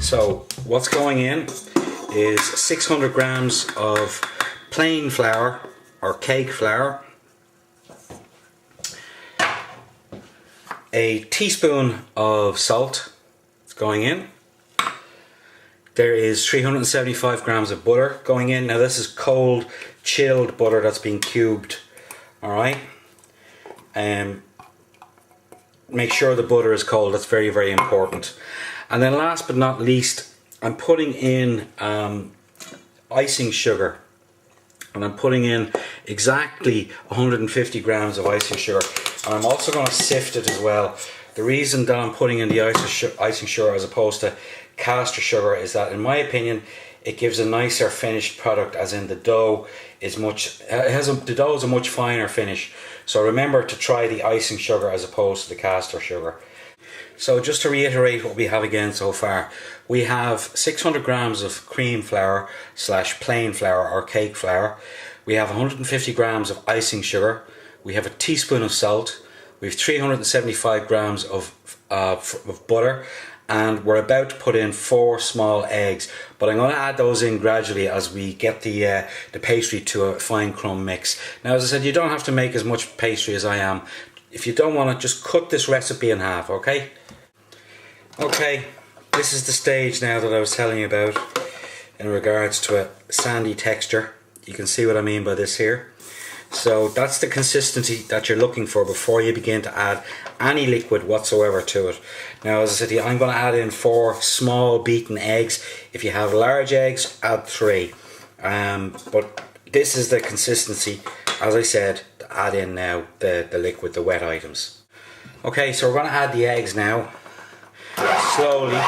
So what's going in is 600 grams of plain flour or cake flour, a teaspoon of salt is going in. There is 375 grams of butter going in. Now this is cold, chilled butter that's been cubed. Alright. Make sure the butter is cold, that's very, very important. And then last but not least, I'm putting in icing sugar. And I'm putting in exactly 150 grams of icing sugar. And I'm also going to sift it as well. The reason that I'm putting in the icing sugar as opposed to caster sugar is that, in my opinion, it gives a nicer finished product, as in the dough is the dough is a much finer finish. So remember to try the icing sugar as opposed to the caster sugar. So just to reiterate what we have again so far, we have 600 grams of cream flour / plain flour or cake flour. We have 150 grams of icing sugar. We have a teaspoon of salt. We have 375 grams of butter. And we're about to put in 4 small eggs, but I'm going to add those in gradually as we get the pastry to a fine crumb mix. Now, as I said, you don't have to make as much pastry as I am. If you don't want it, just cut this recipe in half, okay? Okay, this is the stage now that I was telling you about in regards to a sandy texture. You can see what I mean by this here. So that's the consistency that you're looking for before you begin to add any liquid whatsoever to it. Now, as I said, I'm going to add in 4 small beaten eggs. If you have large eggs, add 3. But this is the consistency, as I said, to add in now the liquid, the wet items. Okay, so we're going to add the eggs now, slowly.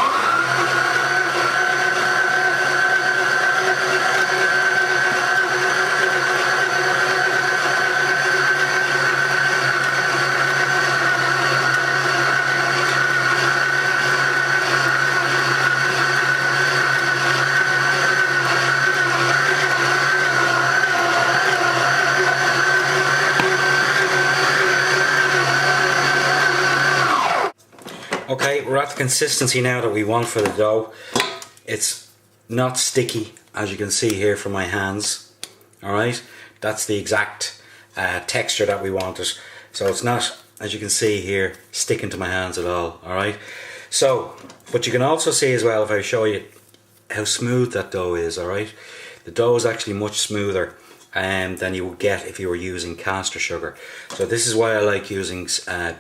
Okay, we're at the consistency now that we want for the dough. It's not sticky, as you can see here from my hands. Alright, that's the exact texture that we wanted. So it's not, as you can see here, sticking to my hands at all. Alright, so, but you can also see as well, if I show you how smooth that dough is. Alright, the dough is actually much smoother than you would get if you were using caster sugar. So this is why I like using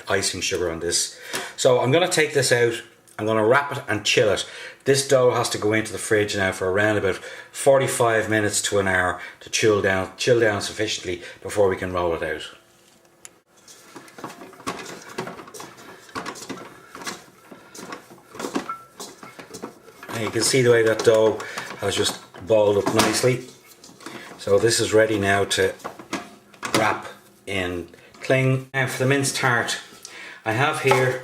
icing sugar on this. So I'm going to take this out, I'm going to wrap it and chill it. This dough has to go into the fridge now for around about 45 minutes to an hour to chill down sufficiently before we can roll it out. And you can see the way that dough has just balled up nicely. So this is ready now to wrap in cling. Now for the mince tart, I have here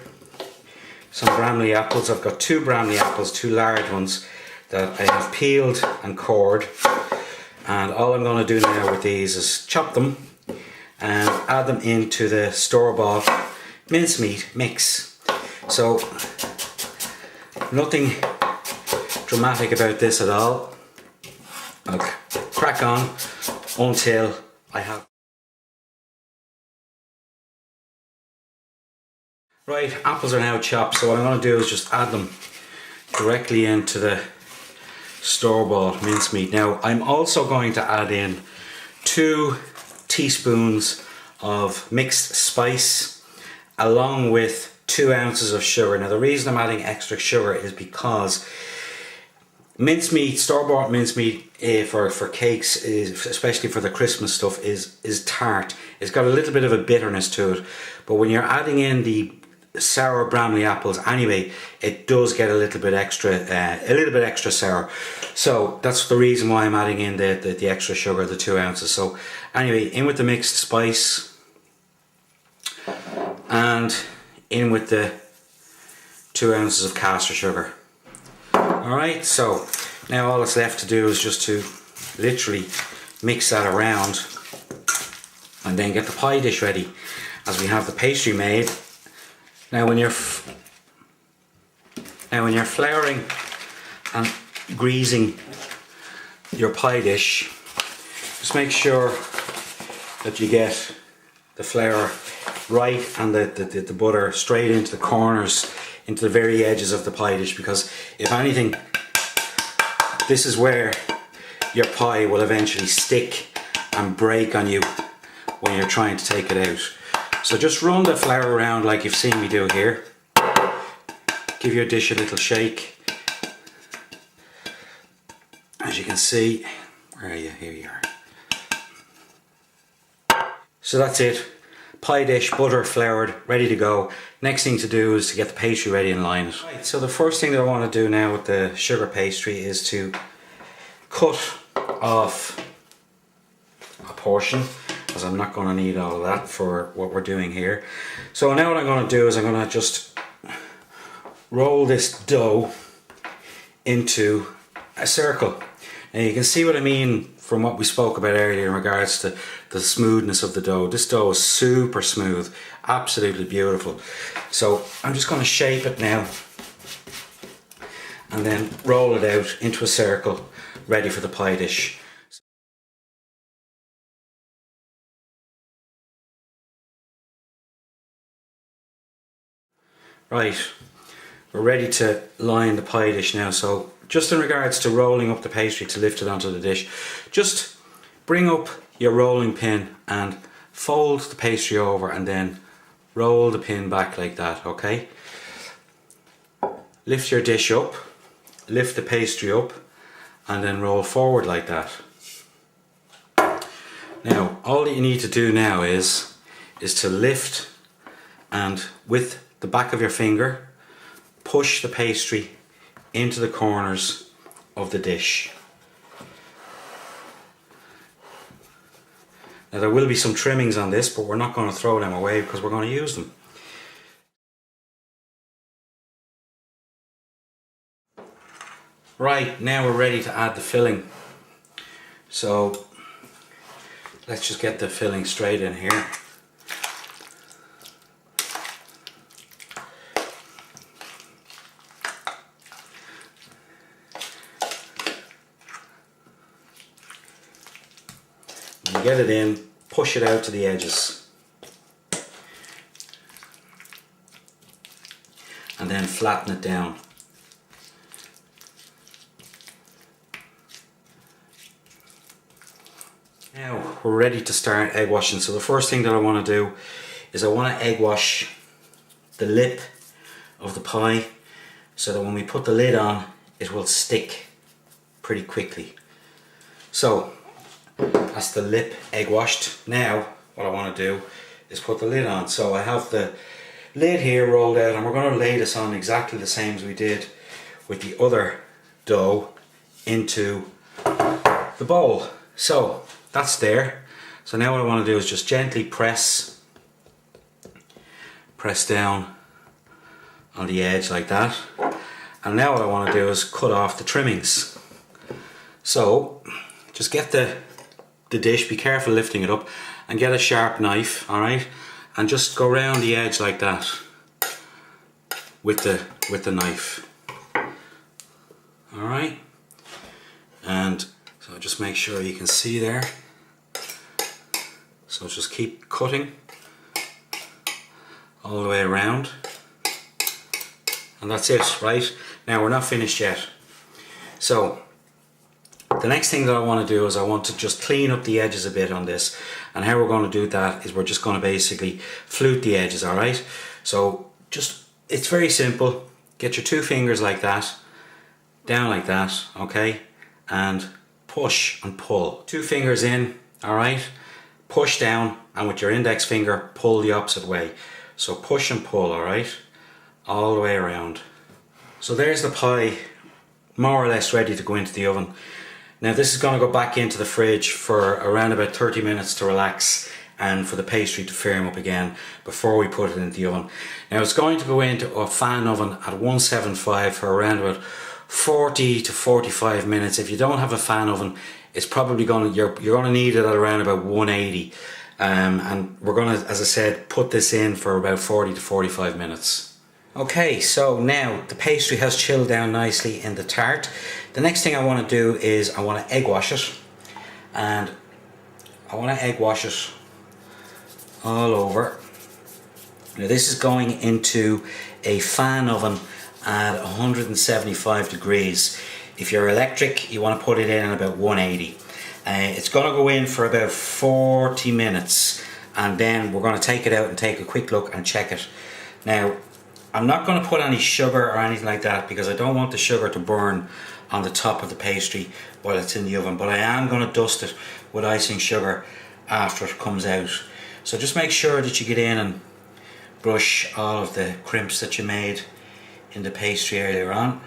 some Bramley apples. I've got 2 Bramley apples, 2 large ones that I have peeled and cored. And all I'm going to do now with these is chop them and add them into the store-bought mincemeat mix. So nothing dramatic about this at all. I'll crack on until I have. Right, apples are now chopped, so what I'm going to do is just add them directly into the store-bought mincemeat. Now I'm also going to add in 2 teaspoons of mixed spice along with 2 ounces of sugar. Now the reason I'm adding extra sugar is because mincemeat, store-bought mincemeat for cakes, especially for the Christmas stuff, is tart. It's got a little bit of a bitterness to it, but when you're adding in the sour Bramley apples anyway, it does get a little bit extra sour. So that's the reason why I'm adding in the extra sugar, the 2 ounces. So anyway, in with the mixed spice and in with the 2 ounces of caster sugar. Alright, so now all that's left to do is just to literally mix that around and then get the pie dish ready as we have the pastry made. Now when you're flouring and greasing your pie dish, just make sure that you get the flour right and the butter straight into the corners, into the very edges of the pie dish, because if anything, this is where your pie will eventually stick and break on you when you're trying to take it out. So just run the flour around like you've seen me do here. Give your dish a little shake. As you can see, where are you? Here you are. So that's it. Pie dish, butter, floured, ready to go. Next thing to do is to get the pastry ready and line it. Right, so the first thing that I want to do now with the sugar pastry is to cut off a portion, because I'm not going to need all of that for what we're doing here. So now what I'm going to do is I'm going to just roll this dough into a circle. And you can see what I mean from what we spoke about earlier in regards to the smoothness of the dough. This dough is super smooth, absolutely beautiful. So I'm just going to shape it now and then roll it out into a circle, ready for the pie dish. Right, we're ready to line the pie dish now. So just in regards to rolling up the pastry to lift it onto the dish, just bring up your rolling pin and fold the pastry over and then roll the pin back like that, okay? Lift your dish up, lift the pastry up and then roll forward like that. Now all that you need to do now is to lift and with the back of your finger push the pastry into the corners of the dish. Now there will be some trimmings on this, but we're not going to throw them away because we're going to use them. Right, now we're ready to add the filling. So let's just get the filling straight in here. You get it in, push it out to the edges and then flatten it down. Now we're ready to start egg washing. So the first thing that I want to do is I want to egg wash the lip of the pie so that when we put the lid on it will stick pretty quickly. So that's the lip egg washed. Now what I want to do is put the lid on. So I have the lid here rolled out and we're going to lay this on exactly the same as we did with the other dough into the bowl. So that's there. So now what I want to do is just gently press down on the edge like that. And now what I want to do is cut off the trimmings. So just get the dish, be careful lifting it up, and get a sharp knife, alright, and just go around the edge like that with the knife, alright, and so just make sure you can see there. So just keep cutting all the way around, and that's it. Right, now we're not finished yet. So the next thing that I want to do is I want to just clean up the edges a bit on this, and how we're going to do that is we're just going to basically flute the edges, alright? So just, it's very simple. Get your two fingers like that, down like that, okay? And push and pull. Two fingers in, alright? Push down, and with your index finger pull the opposite way. So push and pull, alright? All the way around. So there's the pie, more or less ready to go into the oven. Now this is going to go back into the fridge for around about 30 minutes to relax and for the pastry to firm up again before we put it into the oven. Now it's going to go into a fan oven at 175 for around about 40 to 45 minutes. If you don't have a fan oven, it's probably going to, you're going to need it at around about 180. And we're going to, as I said, put this in for about 40 to 45 minutes. Okay, so now the pastry has chilled down nicely in the tart. The next thing I want to do is I want to egg wash it, and I want to egg wash it all over. Now this is going into a fan oven at 175 degrees. If you're electric, you want to put it in at about 180. It's going to go in for about 40 minutes, and then we're going to take it out and take a quick look and check it. Now, I'm not going to put any sugar or anything like that because I don't want the sugar to burn on the top of the pastry while it's in the oven, but I am going to dust it with icing sugar after it comes out. So just make sure that you get in and brush all of the crimps that you made in the pastry earlier on.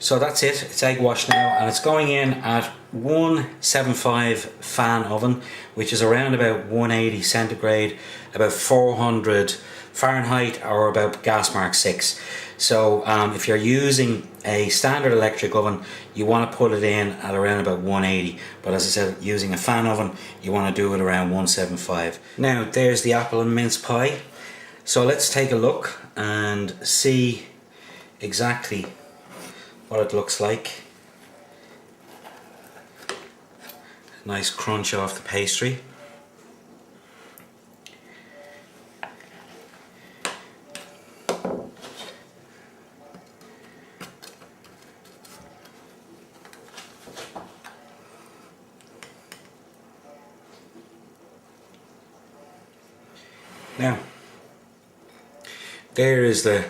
So that's it, it's egg washed now, and it's going in at 175 fan oven, which is around about 180 centigrade, about 400 Fahrenheit, or about gas mark 6. So if you're using a standard electric oven, you want to put it in at around about 180, but as I said, using a fan oven, you want to do it around 175. Now there's the apple and mince pie. So let's take a look and see exactly what it looks like. Nice crunch off the pastry. Now, there is the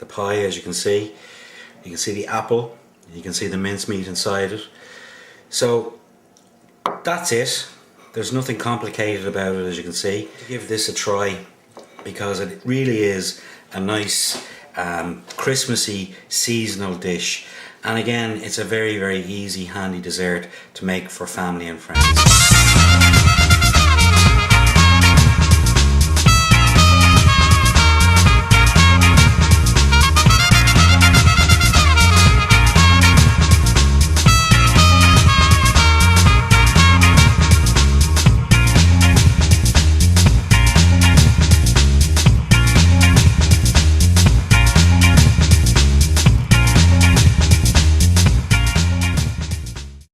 pie, as you can see. You can see the apple, you can see the mincemeat inside it. So that's it. There's nothing complicated about it, as you can see. Give this a try because it really is a nice Christmassy seasonal dish. And again, it's a very, very easy, handy dessert to make for family and friends.